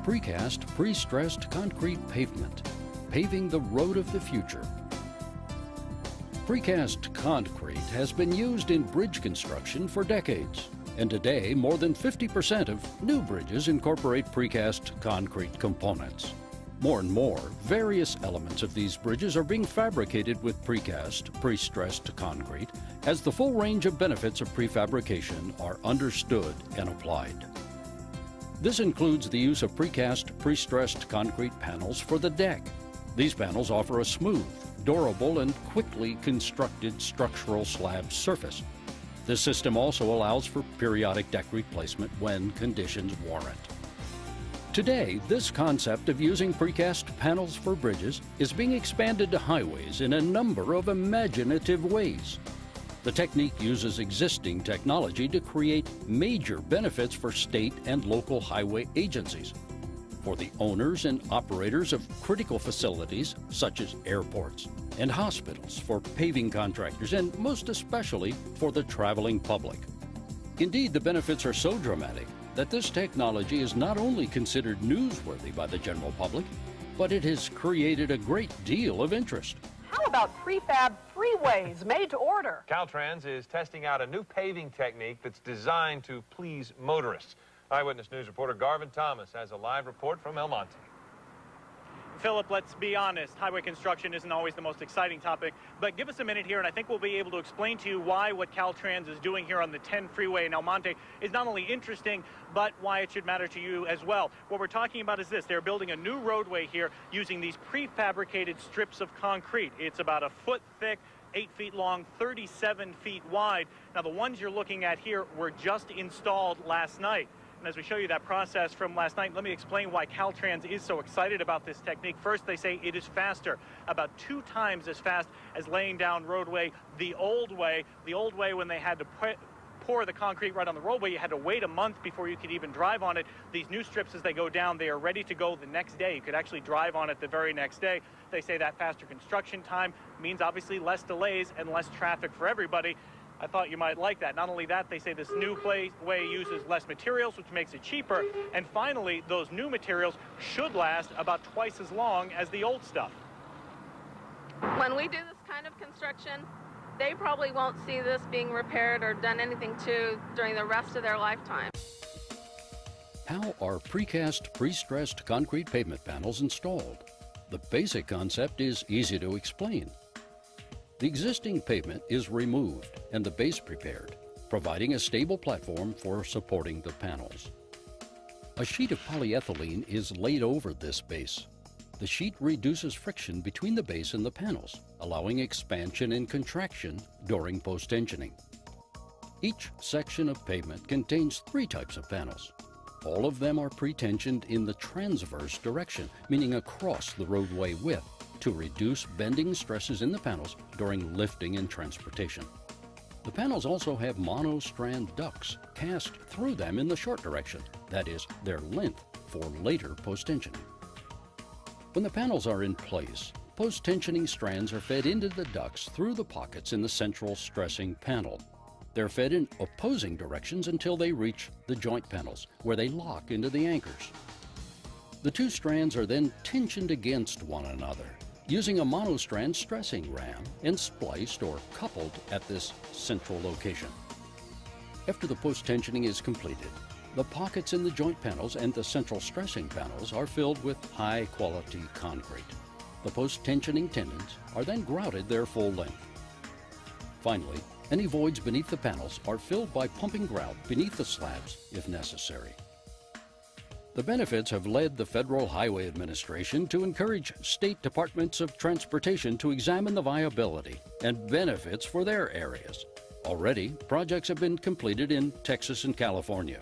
precast, pre-stressed concrete pavement, paving the road of the future. Precast concrete has been used in bridge construction for decades, and today more than 50% of new bridges incorporate precast concrete components. More and more, various elements of these bridges are being fabricated with precast, pre-stressed concrete, as the full range of benefits of prefabrication are understood and applied. This includes the use of precast, pre-stressed concrete panels for the deck. These panels offer a smooth, durable, and quickly constructed structural slab surface. This system also allows for periodic deck replacement when conditions warrant. Today, this concept of using precast panels for bridges is being expanded to highways in a number of imaginative ways. The technique uses existing technology to create major benefits for state and local highway agencies, for the owners and operators of critical facilities such as airports, and hospitals, for paving contractors, and most especially for the traveling public. Indeed, the benefits are so dramatic that this technology is not only considered newsworthy by the general public, but it has created a great deal of interest. How about prefab freeways made to order? Caltrans is testing out a new paving technique that's designed to please motorists. Eyewitness News reporter Garvin Thomas has a live report from El Monte. Philip, let's be honest, highway construction isn't always the most exciting topic, but give us a minute here and I think we'll be able to explain to you why what Caltrans is doing here on the 10 freeway in El Monte is not only interesting, but why it should matter to you as well. What we're talking about is this: they're building a new roadway here using these prefabricated strips of concrete. It's about a foot thick, 8 feet long, 37 feet wide. Now, the ones you're looking at here were just installed last night. And as we show you that process from last night, let me explain why Caltrans is so excited about this technique. First, they say it is faster, about 2 times as fast as laying down roadway the old way. The old way, when they had to pour the concrete right on the roadway, you had to wait a month before you could even drive on it. These new strips, as they go down, they are ready to go the next day. You could actually drive on it the very next day. They say that faster construction time means obviously less delays and less traffic for everybody. I thought you might like that. Not only that, they say this new way uses less materials, which makes it cheaper. And finally, those new materials should last about twice as long as the old stuff. When we do this kind of construction, they probably won't see this being repaired or done anything to during the rest of their lifetime. How are precast, pre-stressed concrete pavement panels installed? The basic concept is easy to explain. The existing pavement is removed and the base prepared, providing a stable platform for supporting the panels. A sheet of polyethylene is laid over this base. The sheet reduces friction between the base and the panels, allowing expansion and contraction during post-tensioning. Each section of pavement contains 3 types of panels. All of them are pre-tensioned in the transverse direction, meaning across the roadway width, to reduce bending stresses in the panels during lifting and transportation. The panels also have monostrand ducts cast through them in the short direction, that is, their length, for later post-tensioning. When the panels are in place, post-tensioning strands are fed into the ducts through the pockets in the central stressing panel. They're fed in opposing directions until they reach the joint panels, where they lock into the anchors. The 2 strands are then tensioned against one another using a monostrand stressing ram and spliced or coupled at this central location. After the post-tensioning is completed, the pockets in the joint panels and the central stressing panels are filled with high-quality concrete. The post-tensioning tendons are then grouted their full length. Finally, any voids beneath the panels are filled by pumping grout beneath the slabs if necessary. The benefits have led the Federal Highway Administration to encourage state departments of transportation to examine the viability and benefits for their areas. Already, projects have been completed in Texas and California.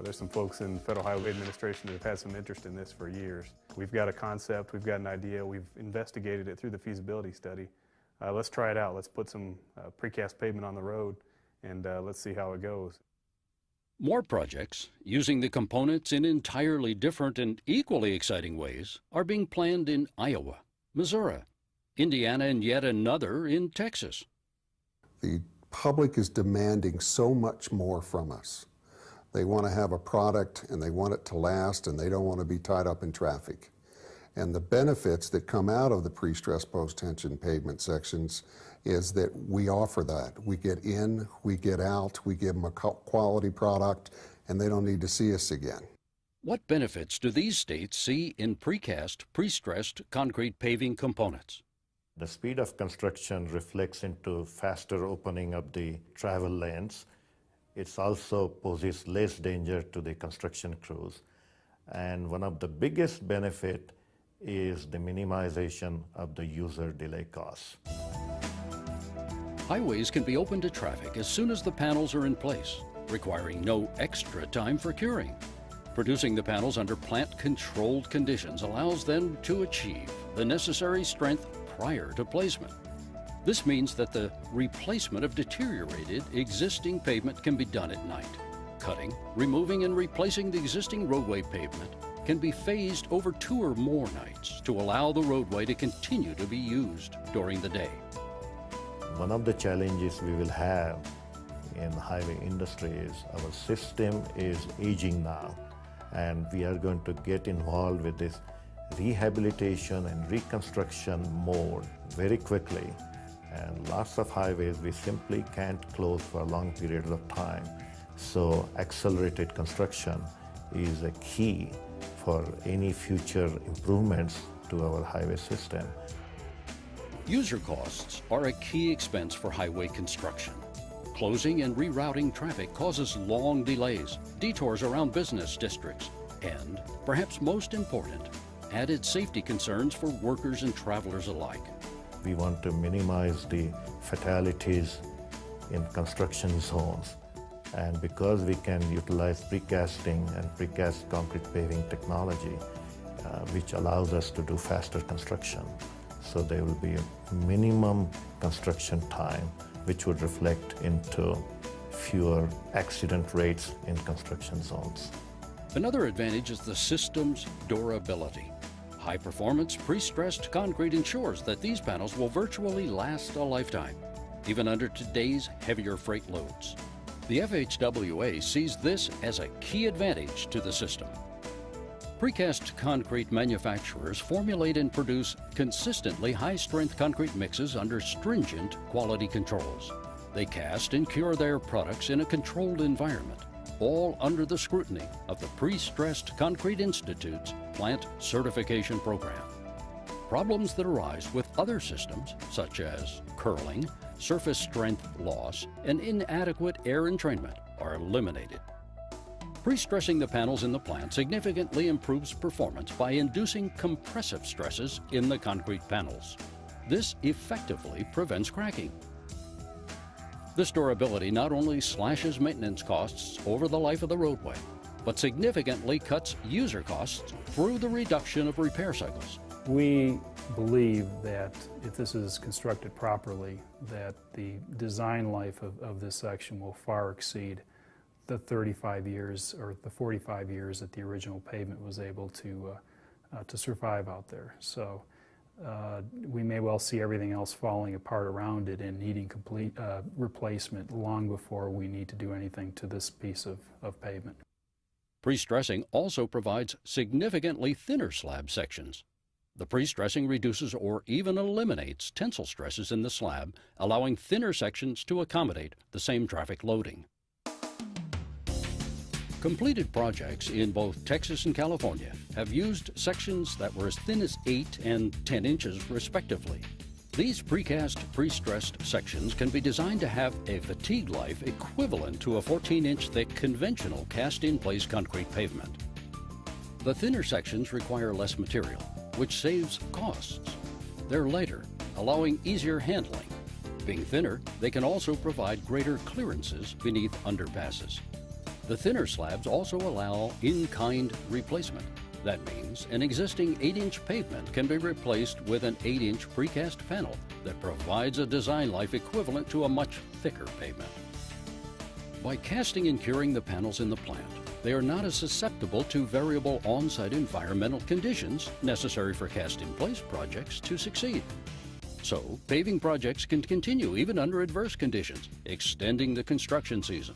There's some folks in Federal Highway Administration that have had some interest in this for years. We've got a concept, we've got an idea, we've investigated it through the feasibility study. Let's try it out. Let's put some precast pavement on the road and let's see how it goes. More projects, using the components in entirely different and equally exciting ways, are being planned in Iowa, Missouri, Indiana, and yet another in Texas. The public is demanding so much more from us. They want to have a product and they want it to last, and they don't want to be tied up in traffic. And the benefits that come out of the pre-stressed post-tension pavement sections is that we offer that. We get in, we get out, we give them a quality product, and they don't need to see us again. What benefits do these states see in precast, pre-stressed concrete paving components? The speed of construction reflects into faster opening of the travel lanes. It also poses less danger to the construction crews. And one of the biggest benefit is the minimization of the user delay costs. Highways can be open to traffic as soon as the panels are in place, requiring no extra time for curing. Producing the panels under plant-controlled conditions allows them to achieve the necessary strength prior to placement. This means that the replacement of deteriorated existing pavement can be done at night. Cutting, removing, and replacing the existing roadway pavement can be phased over 2 or more nights to allow the roadway to continue to be used during the day. One of the challenges we will have in the highway industry is our system is aging now, and we are going to get involved with this rehabilitation and reconstruction mode very quickly. And lots of highways we simply can't close for long periods of time. So accelerated construction is a key for any future improvements to our highway system. User costs are a key expense for highway construction. Closing and rerouting traffic causes long delays, detours around business districts, and, perhaps most important, added safety concerns for workers and travelers alike. We want to minimize the fatalities in construction zones. And because we can utilize precasting and precast concrete paving technology, which allows us to do faster construction. So there will be a minimum construction time, which would reflect into fewer accident rates in construction zones. Another advantage is the system's durability. High-performance pre-stressed concrete ensures that these panels will virtually last a lifetime, even under today's heavier freight loads. The FHWA sees this as a key advantage to the system. Precast concrete manufacturers formulate and produce consistently high-strength concrete mixes under stringent quality controls. They cast and cure their products in a controlled environment, all under the scrutiny of the Pre-Stressed Concrete Institute's Plant Certification Program. Problems that arise with other systems, such as curling, surface strength loss, and inadequate air entrainment, are eliminated. Pre-stressing the panels in the plant significantly improves performance by inducing compressive stresses in the concrete panels. This effectively prevents cracking. This durability not only slashes maintenance costs over the life of the roadway, but significantly cuts user costs through the reduction of repair cycles. We believe that if this is constructed properly, that the design life of this section will far exceed the 35 years or the 45 years that the original pavement was able to survive out there. So we may well see everything else falling apart around it and needing complete replacement long before we need to do anything to this piece of pavement. Pre-stressing also provides significantly thinner slab sections. The pre-stressing reduces or even eliminates tensile stresses in the slab, allowing thinner sections to accommodate the same traffic loading. Completed projects in both Texas and California have used sections that were as thin as 8 and 10 inches respectively. These precast, pre-stressed sections can be designed to have a fatigue life equivalent to a 14-inch thick conventional cast-in-place concrete pavement. The thinner sections require less material, which saves costs. They're lighter, allowing easier handling. Being thinner, they can also provide greater clearances beneath underpasses. The thinner slabs also allow in-kind replacement. That means an existing 8-inch pavement can be replaced with an 8-inch precast panel that provides a design life equivalent to a much thicker pavement. By casting and curing the panels in the plant, they are not as susceptible to variable on-site environmental conditions necessary for cast-in-place projects to succeed. So, paving projects can continue even under adverse conditions, extending the construction season.